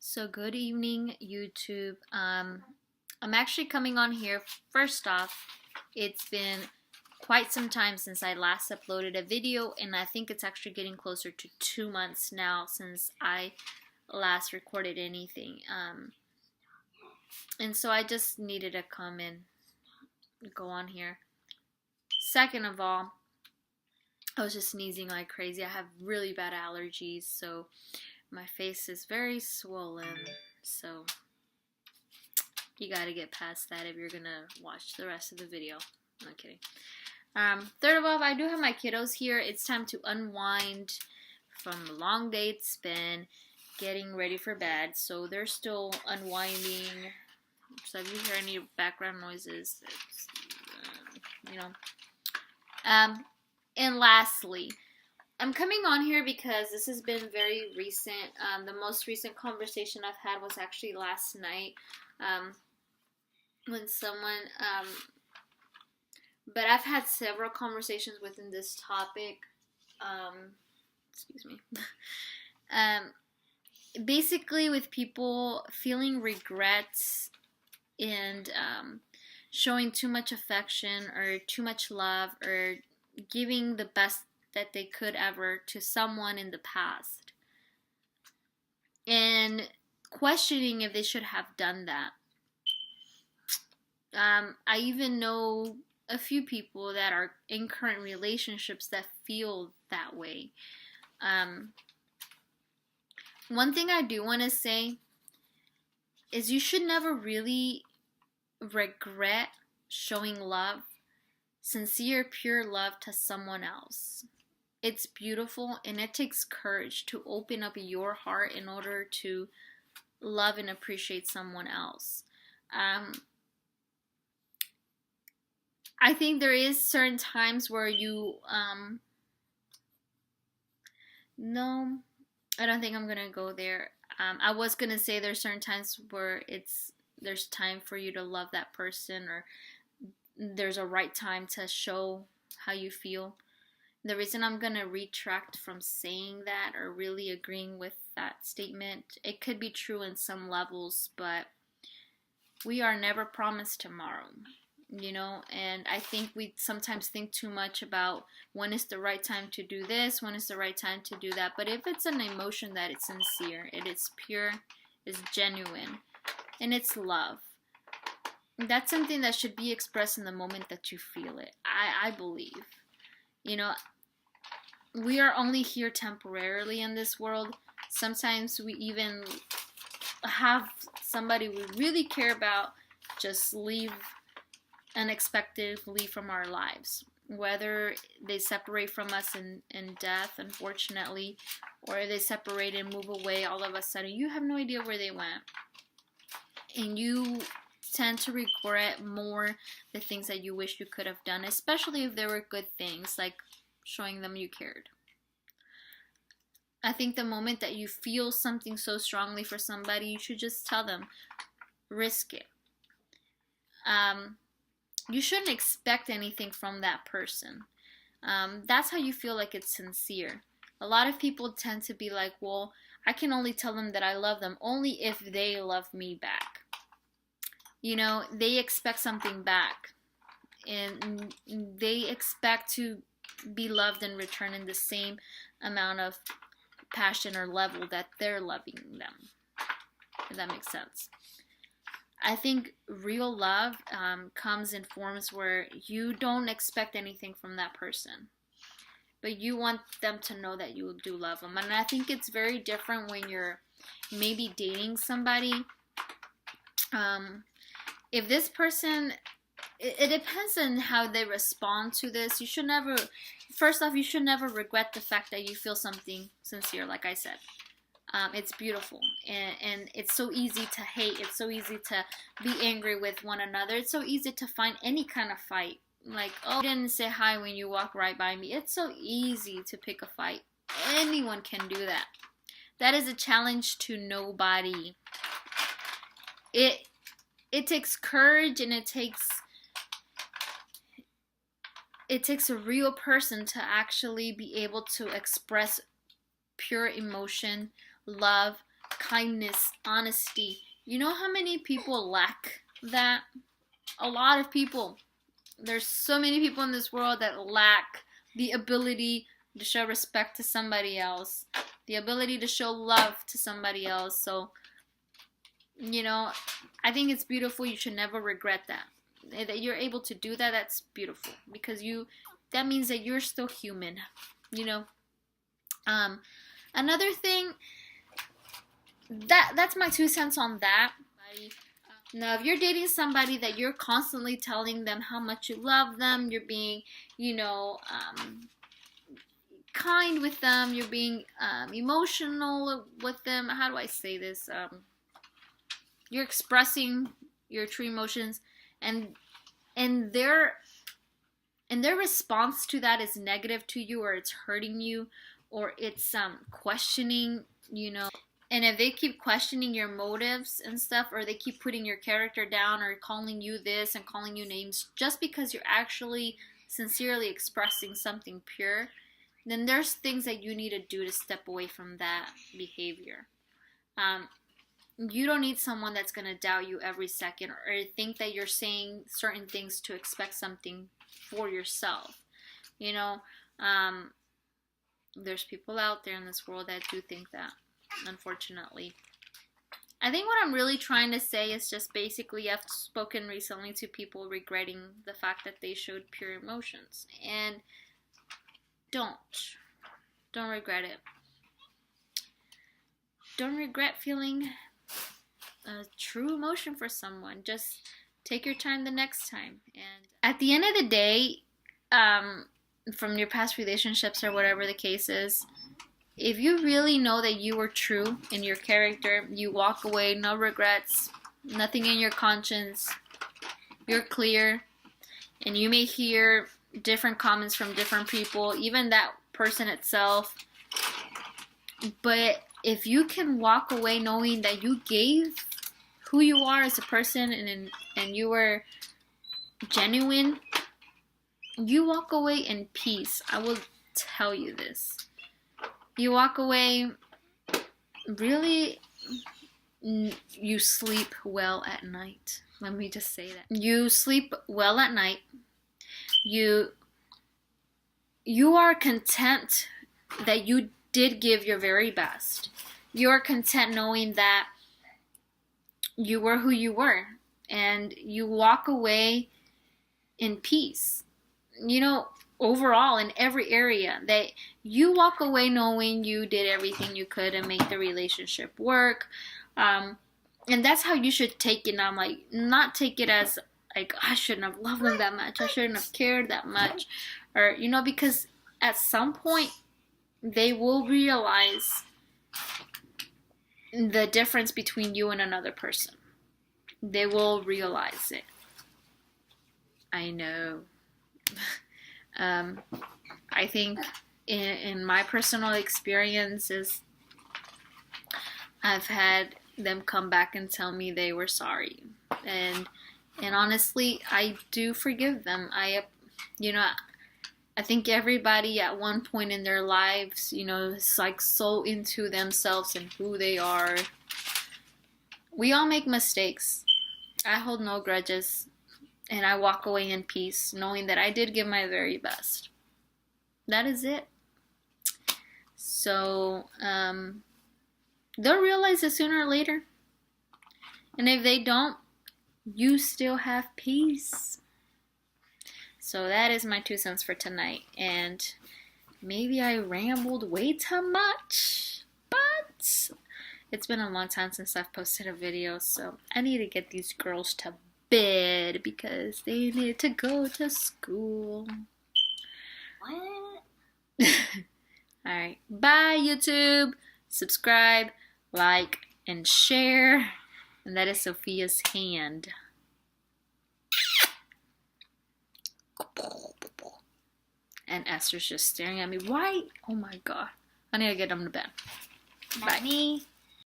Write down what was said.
So good evening, YouTube. I'm actually coming on here. First off, it's been quite some time since I last uploaded a video, and I think it's actually getting closer to 2 months now since I last recorded anything. And so I just needed to come and go on here. Second of all, I was just sneezing like crazy. I have really bad allergies, so my face is very swollen. So you gotta get past that if you're gonna watch the rest of the video. I'm kidding. Third of all, I do have my kiddos here. It's time to unwind from a long day it's been, getting ready for bed. So they're still unwinding. So if you hear any background noises, it's, you know. And lastly, I'm coming on here because this has been very recent. The most recent conversation I've had was actually last night when someone, but I've had several conversations within this topic. Excuse me. Basically with people feeling regrets and showing too much affection or too much love or giving the best that they could ever to someone in the past and questioning if they should have done that. I even know a few people that are in current relationships that feel that way. One thing I do want to say is you should never really regret showing love, sincere, pure love to someone else. It's beautiful, and it takes courage to open up your heart in order to love and appreciate someone else. I think there is certain times where you, no, I don't think I'm gonna go there. I was gonna say there's certain times where there's time for you to love that person, or there's a right time to show how you feel. The reason I'm going to retract from saying that or really agreeing with that statement, it could be true in some levels, but we are never promised tomorrow, and I think we sometimes think too much about when is the right time to do this, when is the right time to do that. But if it's an emotion that it's sincere, it is pure, it's genuine, and it's love, that's something that should be expressed in the moment that you feel it. I believe. We are only here temporarily in this world. Sometimes we even have somebody we really care about just leave unexpectedly from our lives. Whether they separate from us in death, unfortunately, or they separate and move away all of a sudden. You have no idea where they went. And you tend to regret more the things that you wish you could have done, especially if there were good things, like showing them you cared. I think the moment that you feel something so strongly for somebody, you should just tell them, risk it. You shouldn't expect anything from that person. That's how you feel like it's sincere. A lot of people tend to be like, well, I can only tell them that I love them only if they love me back. They expect something back, and they expect to be loved in return in the same amount of passion or level that they're loving them, if that makes sense. I think real love comes in forms where you don't expect anything from that person, but you want them to know that you do love them. And I think it's very different when you're maybe dating somebody. If this person, it depends on how they respond to this. You should never regret the fact that you feel something sincere, like I said. It's beautiful, and it's so easy to hate. It's so easy to be angry with one another. It's so easy to find any kind of fight. Like, oh, you didn't say hi when you walk right by me. It's so easy to pick a fight. Anyone can do that. That is a challenge to nobody. It takes courage, and it takes a real person to actually be able to express pure emotion, love, kindness, honesty. You know how many people lack that? A lot of people. There's so many people in this world that lack the ability to show respect to somebody else, the ability to show love to somebody else. So, you know, I think it's beautiful. You should never regret that. That you're able to do that, that's beautiful. Because that means that you're still human, you know. Another thing, that's my 2 cents on that. Now, if you're dating somebody that you're constantly telling them how much you love them, you're being, kind with them, you're being emotional with them. How do I say this? You're expressing your true emotions, and their response to that is negative to you, or it's hurting you, or it's questioning, And if they keep questioning your motives and stuff, or they keep putting your character down, or calling you this and calling you names just because you're actually sincerely expressing something pure, then there's things that you need to do to step away from that behavior. You don't need someone that's going to doubt you every second, or think that you're saying certain things to expect something for yourself. There's people out there in this world that do think that, unfortunately. I think what I'm really trying to say is just basically, I've spoken recently to people regretting the fact that they showed pure emotions. And don't regret it. Don't regret feeling a true emotion for someone. Just take your time the next time. And at the end of the day, from your past relationships or whatever the case is, if you really know that you were true in your character, you walk away, no regrets, nothing in your conscience, you're clear, and you may hear different comments from different people, even that person itself, but if you can walk away knowing that you gave who you are as a person, and you were genuine, you walk away in peace. I will tell you this. You walk away, really, you sleep well at night. Let me just say that. You sleep well at night. You are content that you did give your very best. You are content knowing that you were who you were. And you walk away in peace. Overall, in every area, that you walk away knowing you did everything you could to make the relationship work. And that's how you should take it. Now, not take it as I shouldn't have loved them that much, I shouldn't have cared that much, or because at some point they will realize the difference between you and another person. They will realize it. I know. I think in my personal experiences, I've had them come back and tell me they were sorry, and honestly, I do forgive them. I think everybody at one point in their lives, is so into themselves and who they are. We all make mistakes. I hold no grudges. And I walk away in peace, knowing that I did give my very best. That is it. So, they'll realize it sooner or later. And if they don't, you still have peace. So that is my 2 cents for tonight. And maybe I rambled way too much, but it's been a long time since I've posted a video, so I need to get these girls to bed because they need to go to school. What? Alright. Bye, YouTube. Subscribe, like, and share. And that is Sophia's hand. And Esther's just staring at me. Why? Oh my god. I need to get them to bed. Bye.